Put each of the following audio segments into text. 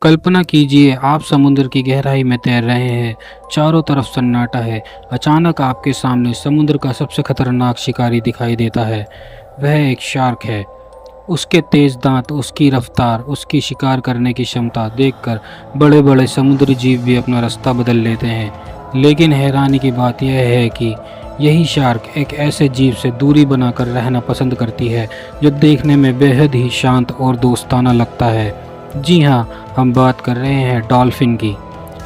कल्पना कीजिए आप समुद्र की गहराई में तैर रहे हैं। चारों तरफ सन्नाटा है। अचानक आपके सामने समुद्र का सबसे खतरनाक शिकारी दिखाई देता है। वह एक शार्क है। उसके तेज दांत, उसकी रफ्तार, उसकी शिकार करने की क्षमता देखकर बड़े बड़े समुद्री जीव भी अपना रास्ता बदल लेते हैं। लेकिन हैरानी की बात यह है कि यही शार्क एक ऐसे जीव से दूरी बनाकर रहना पसंद करती है जो देखने में बेहद ही शांत और दोस्ताना लगता है। जी हाँ, हम बात कर रहे हैं डॉल्फिन की।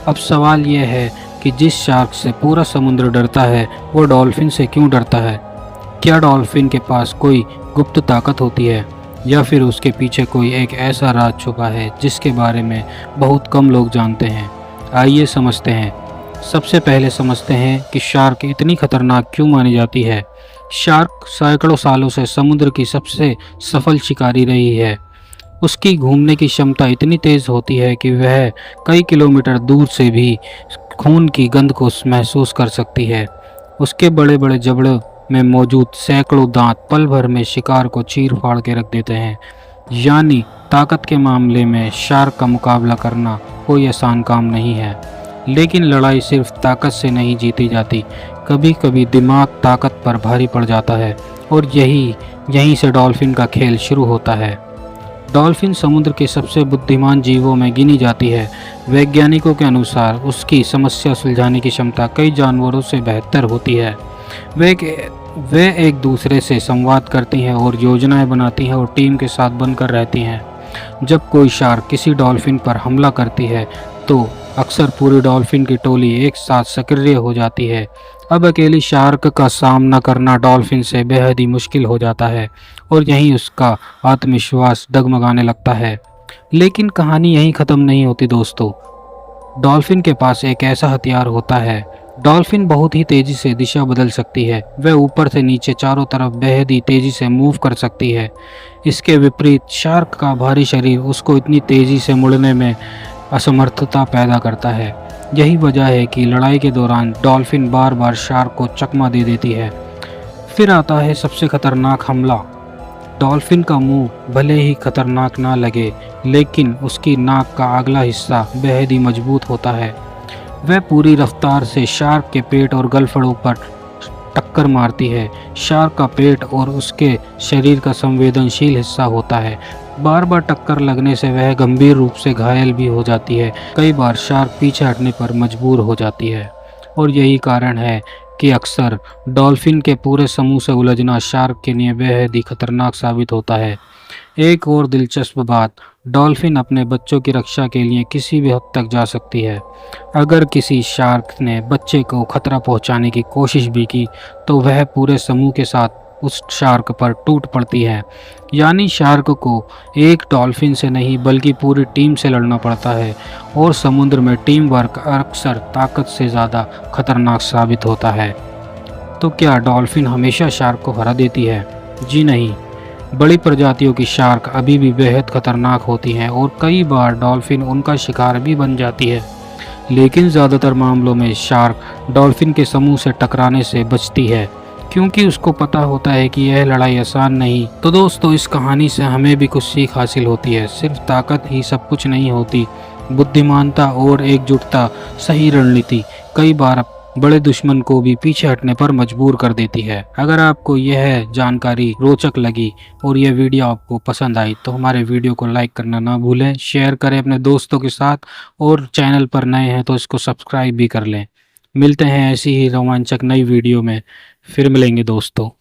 अब सवाल यह है कि जिस शार्क से पूरा समुद्र डरता है, वो डॉल्फिन से क्यों डरता है? क्या डॉल्फिन के पास कोई गुप्त ताकत होती है, या फिर उसके पीछे कोई एक ऐसा राज छुपा है जिसके बारे में बहुत कम लोग जानते हैं? आइए समझते हैं। सबसे पहले समझते हैं कि शार्क इतनी खतरनाक क्यों मानी जाती है। शार्क सैकड़ों सालों से समुद्र की सबसे सफल शिकारी रही है। उसकी घूमने की क्षमता इतनी तेज होती है कि वह कई किलोमीटर दूर से भी खून की गंध को महसूस कर सकती है। उसके बड़े बड़े जबड़ों में मौजूद सैकड़ों दांत पल भर में शिकार को चीर फाड़ के रख देते हैं। यानी ताकत के मामले में शार्क का मुकाबला करना कोई आसान काम नहीं है। लेकिन लड़ाई सिर्फ ताकत से नहीं जीती जाती, कभी कभी दिमाग ताकत पर भारी पड़ जाता है, और यहीं से डॉल्फिन का खेल शुरू होता है। डॉल्फिन समुद्र के सबसे बुद्धिमान जीवों में गिनी जाती है। वैज्ञानिकों के अनुसार उसकी समस्या सुलझाने की क्षमता कई जानवरों से बेहतर होती है। वे एक दूसरे से संवाद करती हैं और योजनाएं बनाती हैं और टीम के साथ बनकर रहती हैं। जब कोई शार्क किसी डॉल्फिन पर हमला करती है तो अक्सर पूरी डॉल्फिन की टोली एक साथ सक्रिय हो जाती है। अब अकेली शार्क का सामना करना डॉल्फिन से बेहद ही मुश्किल हो जाता है, और यहीं उसका आत्मविश्वास डगमगाने लगता है। लेकिन कहानी यहीं ख़त्म नहीं होती दोस्तों। डॉल्फिन के पास एक ऐसा हथियार होता है। डॉल्फिन बहुत ही तेज़ी से दिशा बदल सकती है। वह ऊपर से नीचे चारों तरफ बेहद ही तेज़ी से मूव कर सकती है। इसके विपरीत शार्क का भारी शरीर उसको इतनी तेज़ी से मुड़ने में असमर्थता पैदा करता है। यही वजह है कि लड़ाई के दौरान डॉल्फिन बार बार शार्क को चकमा दे देती है। फिर आता है सबसे खतरनाक हमला। डॉल्फिन का मुंह भले ही खतरनाक ना लगे, लेकिन उसकी नाक का अगला हिस्सा बेहद ही मजबूत होता है। वह पूरी रफ्तार से शार्क के पेट और गलफड़ों पर टक्कर मारती है। शार्क का पेट और उसके शरीर का संवेदनशील हिस्सा होता है। बार बार टक्कर लगने से वह गंभीर रूप से घायल भी हो जाती है। कई बार शार्क पीछे हटने पर मजबूर हो जाती है, और यही कारण है कि अक्सर डॉल्फिन के पूरे समूह से उलझना शार्क के लिए बेहद ही खतरनाक साबित होता है। एक और दिलचस्प बात, डॉल्फिन अपने बच्चों की रक्षा के लिए किसी भी हद तक जा सकती है। अगर किसी शार्क ने बच्चे को खतरा पहुंचाने की कोशिश भी की तो वह पूरे समूह के साथ उस शार्क पर टूट पड़ती है। यानी शार्क को एक डॉल्फिन से नहीं बल्कि पूरी टीम से लड़ना पड़ता है, और समुद्र में टीम वर्क अक्सर ताकत से ज़्यादा खतरनाक साबित होता है। तो क्या डॉल्फिन हमेशा शार्क को हरा देती है? जी नहीं। बड़ी प्रजातियों की शार्क अभी भी बेहद खतरनाक होती हैं, और कई बार डॉल्फिन उनका शिकार भी बन जाती है। लेकिन ज़्यादातर मामलों में शार्क डॉल्फिन के समूह से टकराने से बचती है, क्योंकि उसको पता होता है कि यह लड़ाई आसान नहीं। तो दोस्तों, इस कहानी से हमें भी कुछ सीख हासिल होती है। सिर्फ ताकत ही सब कुछ नहीं होती। बुद्धिमानता और एकजुटता, सही रणनीति कई बार बड़े दुश्मन को भी पीछे हटने पर मजबूर कर देती है। अगर आपको यह जानकारी रोचक लगी और यह वीडियो आपको पसंद आई तो हमारे वीडियो को लाइक करना ना भूलें, शेयर करें अपने दोस्तों के साथ, और चैनल पर नए हैं तो इसको सब्सक्राइब भी कर लें। मिलते हैं ऐसी ही रोमांचक नई वीडियो में। फिर मिलेंगे दोस्तों।